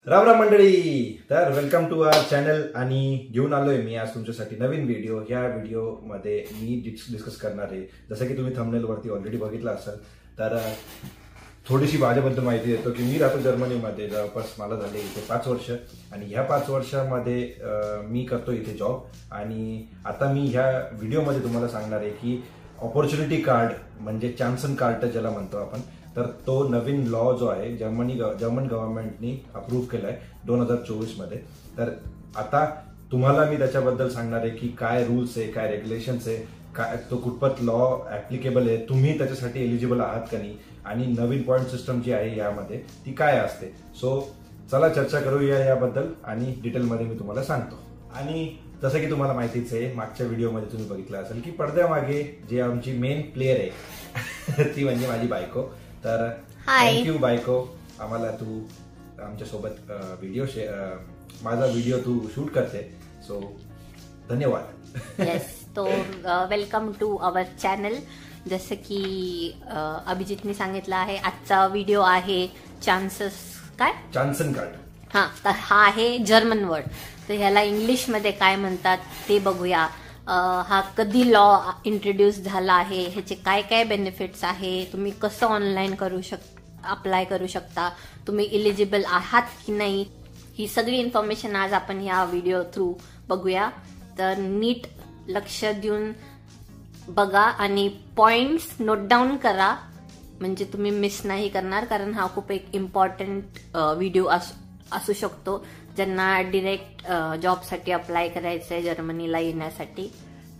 राम राम मंडळी. तर welcome to our channel आणि घेऊन आलोय मी आज तुमच्यासाठी नवीन व्हिडिओ. या व्हिडिओमध्ये मी डिस्कस करणार आहे, जसं की तुम्ही थंबनेल वरती ऑलरेडी बघितलं असेल, तर थोडीशी माझ्याबद्दल माहिती देतो की मी राहतो जर्मनीमध्ये. जवळपास मला झाले इथे 5 वर्ष आणि ह्या 5 वर्षामध्ये मी करतो इथे जॉब. आणि आता मी ह्या व्हिडिओमध्ये तुम्हाला सांगणार आहे की ऑपॉर्च्युनिटी कार्ड म्हणजे चान्सन कार्ड ज्याला म्हणतो आपण, तर तो नवीन लॉ जो आहे जर्मन गव्हर्नमेंटनी अप्रूव्ह केलाय 2024 मध्ये. तर आता तुम्हाला मी त्याच्याबद्दल सांगणार आहे की काय रूल्स आहे, काय रेग्युलेशन्स आहे, काय तो कुठपत लॉ ऍप्लिकेबल आहे, तुम्ही त्याच्यासाठी एलिजिबल आहात का नाही, आणि नवीन पॉईंट सिस्टम जी आहे यामध्ये ती काय असते. सो चला चर्चा करूया याबद्दल आणि डिटेलमध्ये मी तुम्हाला सांगतो. आणि जसं की तुम्हाला माहितीच आहे, मागच्या व्हिडिओमध्ये तुम्ही बघितलं असेल की पडद्यामागे जे आमची मेन प्लेअर आहे ती म्हणजे माझी बायको. तर थँक्यू बायको, आम्हाला तू आमच्या सोबत माझा व्हिडिओ तू शूट करते. सो धन्यवाद. येस, तो वेलकम टू अवर चॅनल. जसं की अभिजितने सांगितलं आहे, आजचा व्हिडिओ आहे चान्सन कार्ड. हा, तर हा आहे जर्मन वर्ड. तर ह्याला इंग्लिश मध्ये काय म्हणतात ते बघूया. हा कधी लॉ इंट्रोड्यूस झाला आहे, ह्याचे काय काय बेनिफिट्स आहे, तुम्ही कसं ऑनलाईन अप्लाय करू शकता, तुम्ही इलिजिबल आहात की नाही, ही सगळी इन्फॉर्मेशन आज आपण ह्या व्हिडिओ थ्रू बघूया. तर नीट लक्ष देऊन बघा आणि पॉइंट्स नोट डाऊन करा, म्हणजे तुम्ही मिस नाही करणार. कारण हा खूप एक इम्पॉर्टंट व्हिडिओ असू शकतो ज्यांना डिरेक्ट जॉबसाठी अप्लाय करायचंय जर्मनीला येण्यासाठी.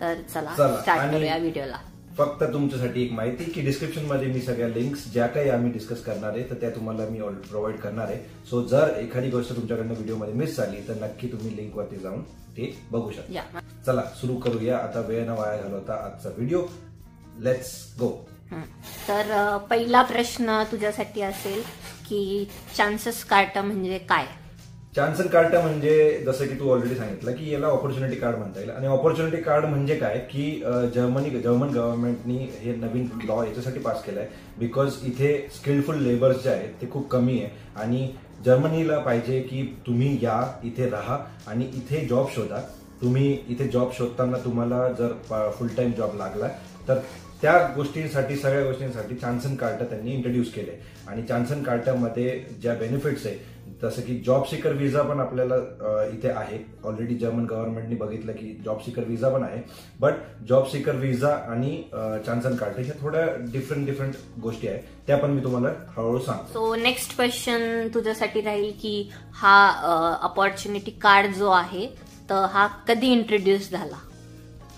तर चला स्टार्ट करूया व्हिडिओला. फक्त तुमच्यासाठी एक माहिती की डिस्क्रिप्शन मध्ये मी सगळ्या लिंक्स ज्या काही आम्ही डिस्कस करणार आहे तर त्या तुम्हाला मी प्रोव्हाइड करणार आहे. सो जर एखादी गोष्ट तुमच्याकडनं व्हिडिओमध्ये मिस झाली तर नक्की तुम्ही लिंक वरती जाऊन ते बघू शकता. चला सुरू करूया. आता वेळ न वाया घालवता आजचा व्हिडिओ. Let's go. तर पहिला प्रश्न तुझ्यासाठी असेल की चान्सेस कार्ड म्हणजे काय. चान्सन कार्ड म्हणजे जसं की तू ऑलरेडी सांगितलं की याला ऑपॉर्च्युनिटी कार्ड म्हणता येईल. आणि ऑपॉर्च्युनिटी कार्ड म्हणजे काय की जर्मन गव्हर्नमेंटनी हे नवीन लॉ याच्यासाठी पास केलाय बिकॉज इथे स्किलफुल लेबर्स जे आहेत ते खूप कमी आहे. आणि जर्मनीला पाहिजे की तुम्ही या, इथे राहा आणि इथे जॉब शोधा. तुम्ही इथे जॉब शोधताना तुम्हाला जर फुल टाइम जॉब लागला तर त्या गोष्टींसाठी, सगळ्या गोष्टींसाठी चान्सन कार्ड त्यांनी इंट्रोड्यूस केले. आणि चान्सन कार्डमध्ये ज्या बेनिफिट्स आहे, जसं की जॉब सिकर व्हिसा पण आपल्याला इथे आहे. ऑलरेडी जर्मन गव्हर्नमेंटनी बघितलं की जॉब सिकर व्हिसा पण आहे. बट जॉब सिकर व्हिसा आणि चान्सन कार्ड ह्या थोड्या डिफरंट गोष्टी आहेत, त्या पण मी तुम्हाला हळूहळू सांगतो. सो नेक्स्ट क्वेश्चन तुझ्यासाठी राहील की हा ऑपॉर्च्युनिटी कार्ड जो आहे तर हा कधी इंट्रोड्यूस झाला.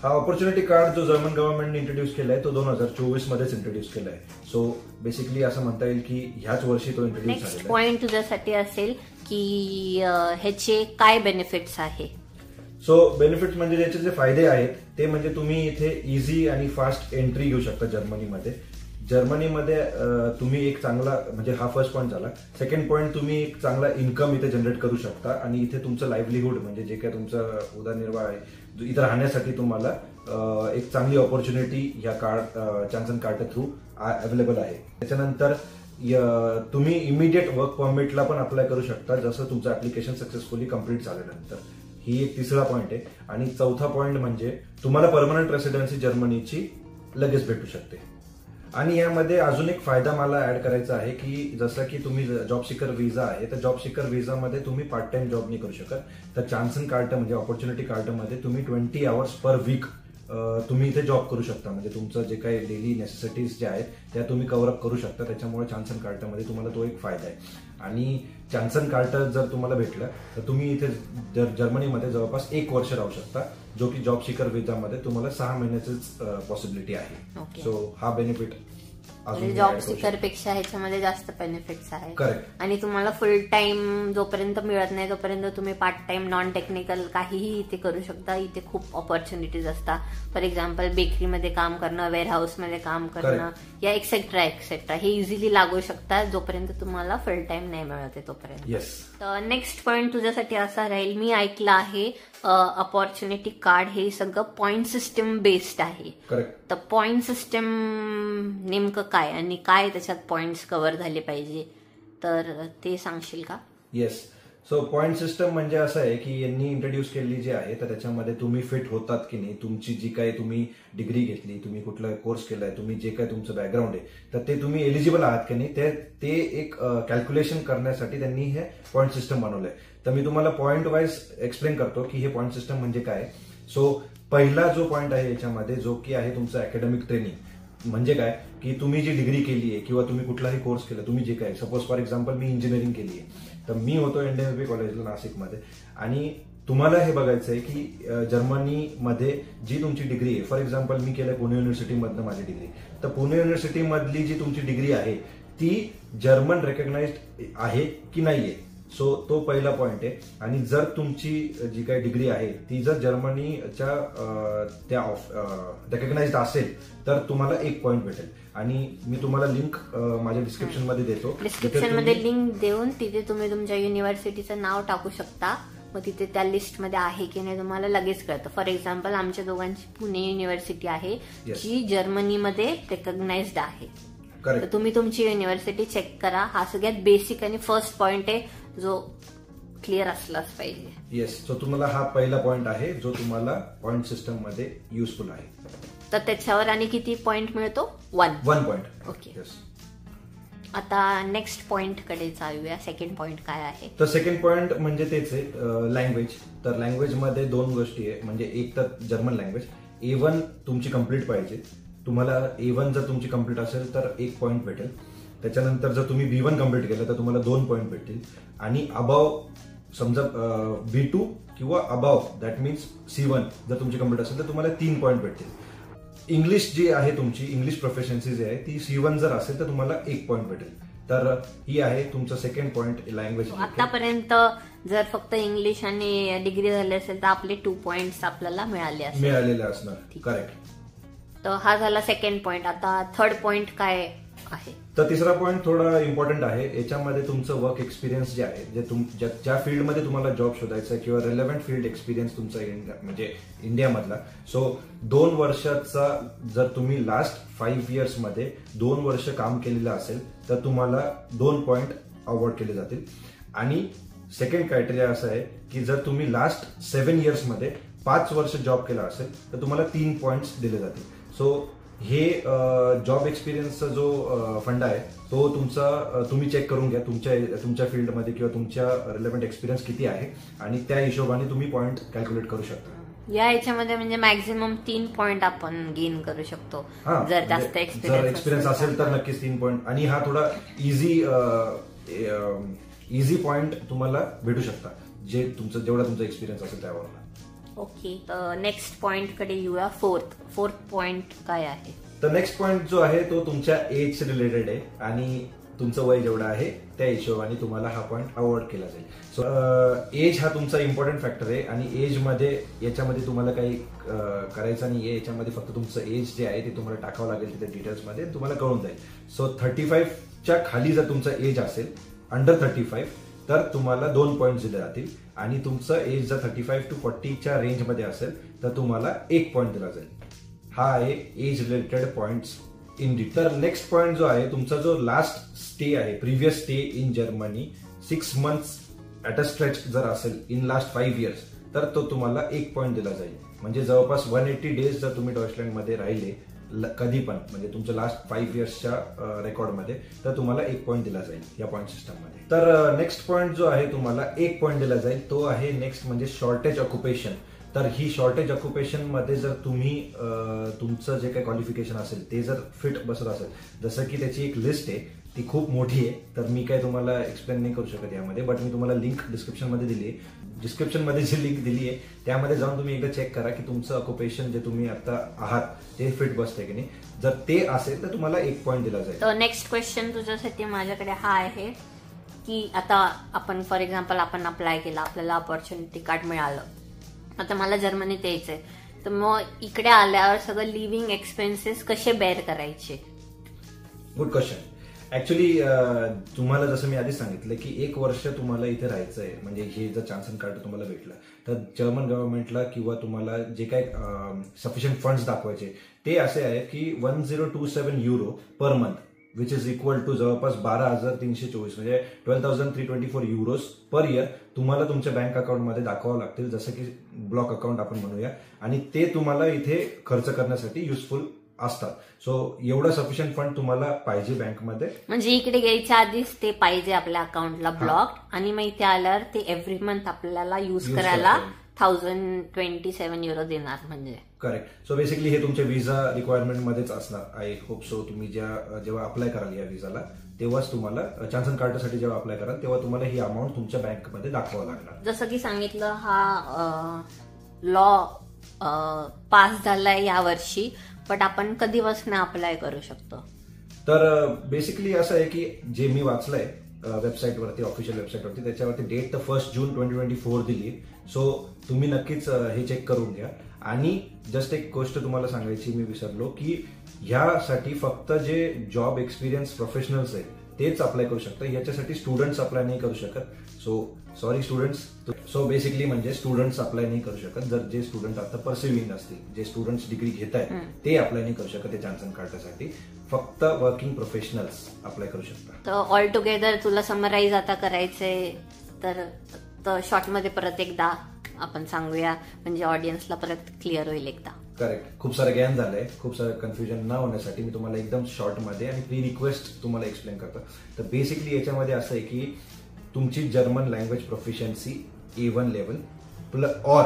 हा ऑपॉर्च्युनिटी कार्ड जो जर्मन गव्हर्नमेंटने इंट्रोड्यूस केलाय तो 2024 मध्येच इंट्रोड्यूस केलाय. सो बेसिकली असं म्हणता येईल की ह्याच वर्षी तो इंट्रोड्यूस झालेला आहे. नेक्स्ट पॉइंट तुझ्यासाठी असेल की ह्याचे काय बेनिफिट्स आहे. सो बेनिफिट्स म्हणजे याचे जे फायदे आहेत ते म्हणजे तुम्ही इथे इझी आणि फास्ट एंट्री घेऊ शकता जर्मनीमध्ये. तुम्ही एक चांगला, म्हणजे हा फर्स्ट पॉईंट झाला. सेकंड पॉईंट, तुम्ही एक चांगला इन्कम इथे जनरेट करू शकता आणि इथे तुमचं लाईव्हलीहूड म्हणजे जे काय तुमचं उदरनिर्वाह आहे, इथं राहण्यासाठी तुम्हाला एक चांगली ऑपॉर्च्युनिटी ह्या चान्सन कार्ड थ्रू अवेलेबल आहे. त्याच्यानंतर तुम्ही इमिडिएट वर्क परमिटला पण अप्लाय करू शकता जसं तुमचं ऍप्लिकेशन सक्सेसफुली कम्प्लीट झाल्यानंतर. ही एक तिसरा पॉईंट आहे. आणि चौथा पॉईंट म्हणजे तुम्हाला परमनंट रेसिडेन्सी जर्मनीची लगेच भेटू शकते. आणि यामध्ये अजून एक फायदा मला ऍड करायचा आहे की जसं की तुम्ही जॉब सिकर व्हिसा आहे, तर जॉब सिकर व्हिसामध्ये तुम्ही पार्ट टाइम जॉब नाही करू शकत. तर चान्सन कार्ड म्हणजे ऑपॉर्च्युनिटी कार्डमध्ये तुम्ही 20 आवर्स पर वीक तुम्ही इथे जॉब करू शकता. म्हणजे तुमचं जे काही डेली नेसेसिटीज ज्या आहेत त्या तुम्ही कव्हर अप करू शकता. त्याच्यामुळे चान्सन कार्डमध्ये तुम्हाला तो एक फायदा आहे. आणि चान्सन कार्ड जर तुम्हाला भेटलं तर तुम्ही इथे जर्मनीमध्ये जवळपास 1 वर्ष राहू शकता, जो की जॉब सिकर व्हिसामध्ये तुम्हाला 6 महिन्याचीच पॉसिबिलिटी आहे. सो हा बेनिफिट जॉब सिकर पेक्षा ह्याच्यामध्ये जास्त बेनिफिट्स आहेत. करेक्ट. आणि तुम्हाला फुल टाइम जोपर्यंत मिळत नाही तोपर्यंत तुम्ही पार्ट टाइम, नॉन टेक्निकल काहीही इथे करू शकता. इथे खूप ऑपॉर्च्युनिटीज असतात. फॉर एक्झाम्पल बेकरीमध्ये काम करणं, वेअरहाऊसमध्ये काम करणं, या एक्सेट्रा एक्सेट्रा हे इझिली लागू शकतात जोपर्यंत तुम्हाला फुल टाइम नाही मिळत तोपर्यंत. तर नेक्स्ट पॉइंट तुझ्यासाठी असा राहील, मी ऐकलं आहे अपॉर्च्युनिटी कार्ड हे सगळं पॉइंट सिस्टम बेस्ड आहे. तर पॉइंट सिस्टम नेमकं काय आणि काय त्याच्यात पॉइंट्स कव्हर झाले पाहिजे तर ते सांगशील का. येस. सो पॉईंट सिस्टम म्हणजे असं आहे की यांनी इंट्रोड्यूस केलेली जी आहे तर त्याच्यामध्ये तुम्ही फिट होतात की नाही, तुमची जी काही तुम्ही डिग्री घेतली, तुम्ही कुठला कोर्स केलाय, तुम्ही जे काही तुमचं बॅकग्राऊंड आहे तर ते तुम्ही एलिजिबल आहात की नाही ते एक कॅल्क्युलेशन करण्यासाठी त्यांनी हे पॉईंट सिस्टम बनवलंय. तर मी तुम्हाला पॉईंट वाईज एक्सप्लेन करतो की हे पॉईंट सिस्टम म्हणजे काय. सो पहिला जो पॉईंट आहे याच्यामध्ये जो की आहे तुमचं अकॅडमिक ट्रेनिंग. म्हणजे काय की तुम्ही जी डिग्री केली आहे किंवा तुम्ही कुठलाही कोर्स केला, तुम्ही जे काय, suppose for example me engineering केली आहे तर मी होतो NDMB कॉलेजला नाशिकमध्ये आणि तुम्हाला हे बघायचं आहे की जर्मनीमध्ये जी तुमची डिग्री आहे, फॉर एक्झाम्पल मी केलं पुणे युनिव्हर्सिटीमधनं माझी डिग्री, तर पुणे युनिव्हर्सिटीमधली जी तुमची डिग्री आहे ती जर्मन रेकग्नाइज्ड आहे की नाहीये. सो तो पहिला पॉइंट आहे. आणि जर तुमची जी काही डिग्री आहे ती जर जर्मनीच्या त्या रेकग्नाइज्ड असेल तर तुम्हाला 1 पॉईंट भेटेल. आणि मी तुम्हाला लिंक माझ्या डिस्क्रिप्शन मध्ये देतो. डिस्क्रिप्शन मध्ये लिंक देऊन तिथे तुम्ही तुमच्या युनिव्हर्सिटीचं नाव टाकू शकता. मग तिथे त्या लिस्टमध्ये आहे की नाही तुम्हाला लगेच कळतं. फॉर एक्झाम्पल आमच्या दोघांची पुणे युनिव्हर्सिटी आहे जी जर्मनीमध्ये रेकग्नाइज्ड आहे. तर तुम्ही तुमची युनिव्हर्सिटी चेक करा. हा सगळ्यात बेसिक आणि फर्स्ट पॉइंट आहे जो क्लिअर असलाच पाहिजे. येस. सो तुम्हाला हा पहिला पॉइंट आहे जो तुम्हाला पॉइंट सिस्टम मध्ये युजफुल आहे. तर त्याच्यावर आणि किती पॉइंट मिळतो? 1 पॉइंट. ओके. आता नेक्स्ट पॉइंट कडे जाऊया. सेकंड पॉइंट काय आहे? तर सेकंड पॉइंट म्हणजे तेच आहे लँग्वेज. तर लँग्वेज मध्ये 2 गोष्टी आहे. म्हणजे एक तर जर्मन लँग्वेज A1 तुमची कम्प्लीट पाहिजे. तुम्हाला A1 जर तुमची कम्प्लीट असेल तर 1 पॉईंट भेटेल. त्याच्यानंतर जर तुम्ही B1 कम्प्लीट केलं तर तुम्हाला 2 पॉईंट भेटतील. आणि अबाव समजा B2 किंवा अबाव दॅट मीन्स C1 जर तुमची कम्प्लीट असेल तर तुम्हाला 3 पॉईंट भेटतील. इंग्लिश जी आहे तुमची इंग्लिश प्रोफिशियन्सी जी आहे ती C1 जर असेल तर तुम्हाला 1 पॉईंट भेटेल. तर ही आहे तुमचं सेकंड पॉईंट लँग्वेज. आतापर्यंत जर फक्त इंग्लिश आणि डिग्री झाली असेल तर आपले 2 पॉइंट्स आपल्याला मिळालेले असणार. करेक्ट. तर हा झाला सेकंड पॉइंट. आता थर्ड पॉइंट काय आहे? तर तिसरा पॉईंट थोडा इम्पॉर्टंट आहे. याच्यामध्ये तुमचं वर्क एक्सपिरियन्स जे आहे, जे ज्या फील्डमध्ये तुम्हाला जॉब शोधायचा आहे किंवा रेलेव्हंट फील्ड एक्सपिरियन्स तुमचा म्हणजे इंडियामधला. सो 2 वर्षाचा जर तुम्ही लास्ट 5 इयर्स मध्ये 2 वर्ष काम केलेलं असेल तर तुम्हाला 2 पॉईंट अवॉर्ड केले जातील. आणि सेकंड क्रायटेरिया असं आहे की जर तुम्ही लास्ट 7 इयर्स मध्ये 5 वर्ष जॉब केला असेल तर तुम्हाला 3 पॉईंट्स दिले जातील. सो हे जॉब एक्सपिरियन्सचा जो फंड आहे तो तुमचा तुम्ही चेक करून घ्या तुमच्या फील्डमध्ये किंवा तुमच्या रिलेव्हंट एक्सपिरियन्स किती आहे आणि त्या हिशोबाने तुम्ही पॉईंट कॅल्क्युलेट करू शकता. या याच्यामध्ये म्हणजे मॅक्झिमम 3 पॉईंट आपण गेन करू शकतो जर जास्त एक्सपिरियन्स असेल तर नक्कीच 3 पॉईंट. आणि हा थोडा इझी पॉईंट तुम्हाला भेटू शकता जे जेवढा तुमचा एक्सपिरियन्स असेल त्यावर. ओके. नेक्स्ट पॉइंट कडे येऊया. फोर्थ पॉइंट काय आहे? तर नेक्स्ट पॉइंट जो आहे तो तुमच्या एज रिलेटेड आहे आणि तुमचं वय जेवढं आहे त्या हिशोबाने तुम्हाला हा पॉइंट अवॉर्ड केला जाईल. सो एज हा तुमचा इम्पॉर्टंट फॅक्टर आहे आणि एज मध्ये याच्यामध्ये तुम्हाला काही करायचं नाहीये. याच्यामध्ये फक्त तुमचं एज जे आहे ते तुम्हाला टाकावं लागेल तिथे डिटेल्समध्ये तुम्हाला कळून जाईल. सो 35च्या खाली जर तुमचं एज असेल अंडर 35 तर तुम्हाला 2 पॉईंट दिले जातील. आणि तुमचं एज जर 35 to 40च्या रेंजमध्ये असेल तर तुम्हाला 1 पॉईंट दिला जाईल. हा आहे age related points in detail. तर नेक्स्ट पॉईंट जो आहे तुमचा जो लास्ट स्टे आहे previous stay in Germany 6 months at a stretch जर असेल इन लास्ट 5 years तर तो तुम्हाला 1 पॉईंट दिला जाईल. म्हणजे जवळपास 180 days जर तुम्ही डॉइचलँडमध्ये राहिले कधी पण म्हणजे तुमच्या लास्ट 5 yearsच्या रेकॉर्डमध्ये तर तुम्हाला 1 पॉईंट दिला जाईल या पॉईंट सिस्टममध्ये. तर नेक्स्ट पॉईंट जो आहे तुम्हाला 1 पॉईंट दिला जाईल तो आहे नेक्स्ट म्हणजे शॉर्टेज ऑक्युपेशन. तर ही शॉर्टेज ऑक्युपेशन मध्ये जर तुम्ही तुमचं जे काही क्वालिफिकेशन असेल ते जर फिट बसत असेल, जसं की त्याची एक लिस्ट आहे ती खूप मोठी आहे तर मी काय तुम्हाला एक्सप्लेन नाही करू शकत यामध्ये, बट मी तुम्हाला लिंक डिस्क्रिप्शन मध्ये दिली आहे. डिस्क्रिप्शन मध्ये जी लिंक दिली आहे त्यामध्ये जाऊन तुम्ही एकदा चेक करा की तुमचं ऑक्युपेशन जे तुम्ही आता आहात ते फिट बसते की नाही. जर ते असेल तर तुम्हाला 1 पॉईंट दिला जाईल. तर नेक्स्ट क्वेश्चन तुझ्यासाठी माझ्याकडे हा आहे की आता आपण फॉर एक्झाम्पल आपण अप्लाय केला, आपल्याला ऑपॉर्च्युनिटी कार्ड मिळालं, आता मला जर्मनीत यायचंय तर मग इकडे आल्यावर सगळं लिव्हिंग एक्सपेन्सेस कसे बेअर करायचे? Good question. ऍक्च्युली तुम्हाला जसं मी आधी सांगितलं की 1 वर्ष तुम्हाला इथे राहायचं आहे म्हणजे हे जर चान्सन कार्ड तुम्हाला भेटलं तर जर्मन गव्हर्नमेंटला किंवा तुम्हाला जे काही सफिशियंट फंड्स दाखवायचे ते असे आहेत की 1027 euro per month which is equal to जवळपास 12,324 म्हणजे 12,324 euros पर इयर तुम्हाला तुमच्या बँक अकाउंटमध्ये दाखवावं लागतील, जसं की ब्लॉक अकाउंट आपण म्हणूया, आणि ते तुम्हाला इथे खर्च करण्यासाठी युजफुल असतात. सो एवढा सफिशियंट फंड तुम्हाला पाहिजे बँकमध्ये, म्हणजे इकडे घ्यायच्या आधीच ते पाहिजे आपल्या अकाउंटला ब्लॉक, आणि मग इथे आल्यावर ते एव्हरी मंथ आपल्याला युज करायला 1027 युरो देणार. म्हणजे करेक्ट. सो बेसिकली हे तुमच्या व्हिसा रिक्वायरमेंट मध्येच असणार. I hope so. तुम्ही जेव्हा अप्लाय कराल या व्हिसाला, तेव्हाच तुम्हाला चान्सन कार्डसाठी जेव्हा अप्लाय कराल तेव्हा तुम्हाला ही अमाऊंट तुमच्या बँकमध्ये दाखवावं लागणार. जसं की सांगितलं, हा लॉ पास झालाय या वर्षी, बट आपण कधीपासून अप्लाय करू शकतो? तर बेसिकली असं आहे की जे मी वाचलंय वेबसाईटवरती, ऑफिशियल वेबसाईटवरती, त्याच्यावरती डेट तर 1 जून 2024 दिली. सो तुम्ही नक्कीच हे चेक करून घ्या. आणि जस्ट एक गोष्ट तुम्हाला सांगायची मी विसरलो, की ह्यासाठी फक्त जे जॉब एक्सपिरियन्स प्रोफेशनल्स आहेत तेच अप्लाय करू शकतात. याच्यासाठी स्टुडंट्स अप्लाय नाही करू शकत. So sorry students. So basically म्हणजे स्टुडंट्स अप्लाय नाही करू शकत. जर जे स्टुडंट आता परसिव्हिंग असतील, जे स्टुडंट्स डिग्री घेत आहेत, ते अप्लाय नाही करू शकत. ते चान्सन कार्डसाठी फक्त वर्किंग प्रोफेशनल्स अप्लाय करू शकतात. तर ऑल टुगेदर तुला समराईज आता करायचंय तर शॉर्टमध्ये परत एकदा आपण सांगूया, म्हणजे ऑडियन्सला परत क्लिअर होईल एकदा. करेक्ट. खूप सारं ज्ञान झालंय, खूप सारं कन्फ्युजन न होण्यासाठी मी तुम्हाला एकदम शॉर्टमध्ये आणि प्री रिक्वेस्ट तुम्हाला एक्सप्लेन करतो. तर बेसिकली याच्यामध्ये असं आहे की तुमची German language proficiency A1 level or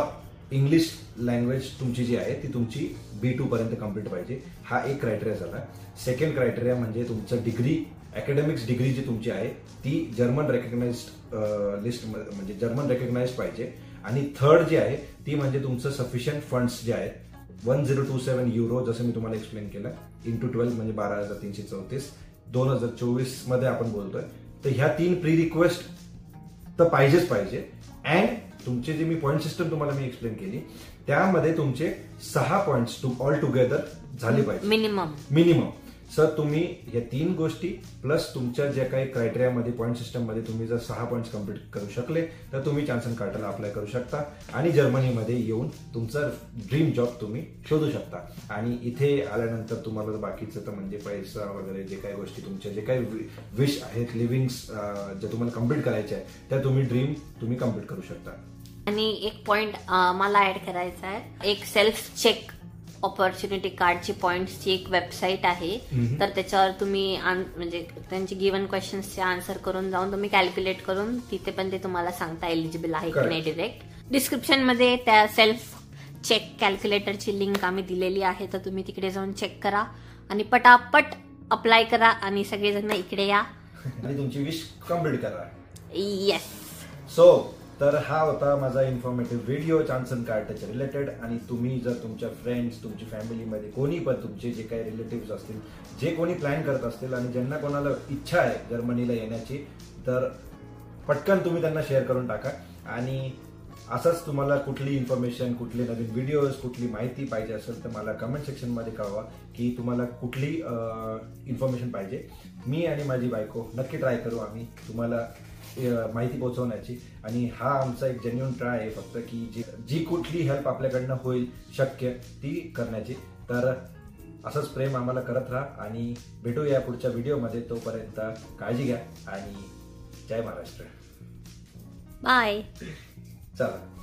English language तुमची जी आहे ती तुमची B2 पर्यंत कम्प्लीट पाहिजे. हा एक क्रायटेरिया झाला. सेकंड क्रायटेरिया म्हणजे तुमचं डिग्री, अकॅडमिक्स डिग्री जी तुमची आहे ती जर्मन रेकग्नाइज्ड लिस्ट म्हणजे जर्मन रेकग्नाइज्ड पाहिजे. आणि थर्ड जी आहे ती म्हणजे तुमचं सफिशियंट फंड्स जे आहेत 1027 युरो, जसं मी तुम्हाला एक्सप्लेन केलं, इंटू 12 म्हणजे 12,334, 2024 मध्ये आपण बोलतोय. तर ह्या 3 प्री रिक्वेस्ट तर पाहिजेच पाहिजे. अँड तुमचे जे मी पॉईंट सिस्टम तुम्हाला मी एक्सप्लेन केली त्यामध्ये तुमचे 6 पॉईंट्स ऑल टुगेदर झाले पाहिजे मिनिमम. सर तुम्ही या 3 गोष्टी प्लस तुमच्या ज्या काही क्रायटेरियामध्ये पॉईंट सिस्टममध्ये तुम्ही जर 6 पॉईंट्स कम्प्लीट करू शकले तर तुम्ही चान्सन कार्डला अप्लाय करू शकता आणि जर्मनीमध्ये येऊन तुमचा ड्रीम जॉब तुम्ही शोधू शकता. आणि इथे आल्यानंतर तुम्हाला बाकीचं तर म्हणजे पैसा वगैरे जे काही गोष्टी तुमच्या जे काही विश आहेत, लिव्हिंग्स जे तुम्हाला कम्प्लीट करायचे आहे त्या तुम्ही कम्प्लीट करू शकता. आणि एक पॉइंट मला ऍड करायचा आहे, एक सेल्फ चेक ऑपॉर्च्युनिटी कार्डची पॉइंट्सची एक वेबसाईट आहे. तर त्याच्यावर तुम्ही म्हणजे त्यांची गिव्हन क्वेश्चन्सचे आन्सर करून जाऊन तुम्ही कॅल्क्युलेट करून तिथे पण ते तुम्हाला सांगता एलिजिबल आहे की नाही. डिरेक्ट डिस्क्रिप्शन मध्ये त्या सेल्फ चेक कॅल्क्युलेटरची लिंक आम्ही दिलेली आहे, तर तुम्ही तिकडे जाऊन चेक करा आणि पटापट अप्लाय करा आणि सगळेजण इकडे या आणि तुमची विश कम्प्लीट करा. येस. सो तर हा होता माझा इन्फॉर्मेटिव्ह व्हिडिओ चान्सन कार्डच्या रिलेटेड. आणि तुम्ही जर तुमच्या फ्रेंड्स, तुमची फॅमिलीमध्ये कोणी पण तुमचे जे काही रिलेटिव्स असतील, जे कोणी प्लॅन करत असतील आणि ज्यांना कोणाला इच्छा आहे जर्मनीला येण्याची, तर पटकन तुम्ही त्यांना शेअर करून टाका. आणि असंच तुम्हाला कुठली इन्फॉर्मेशन, कुठले नवीन व्हिडिओज, कुठली माहिती पाहिजे असेल तर मला कमेंट सेक्शनमध्ये कळवा की तुम्हाला कुठली इन्फॉर्मेशन पाहिजे. मी आणि माझी बायको नक्की ट्राय करू आम्ही तुम्हाला माहिती पोहोचवण्याची. आणि हा आमचा एक जेन्युइन ट्राय आहे फक्त की जी कुठली हेल्प आपल्याकडनं होईल शक्य ती करण्याची. तर असंच प्रेम आम्हाला करत राहा आणि भेटूया पुढच्या व्हिडिओमध्ये. तोपर्यंत काळजी घ्या आणि जय महाराष्ट्र. बाय. चला.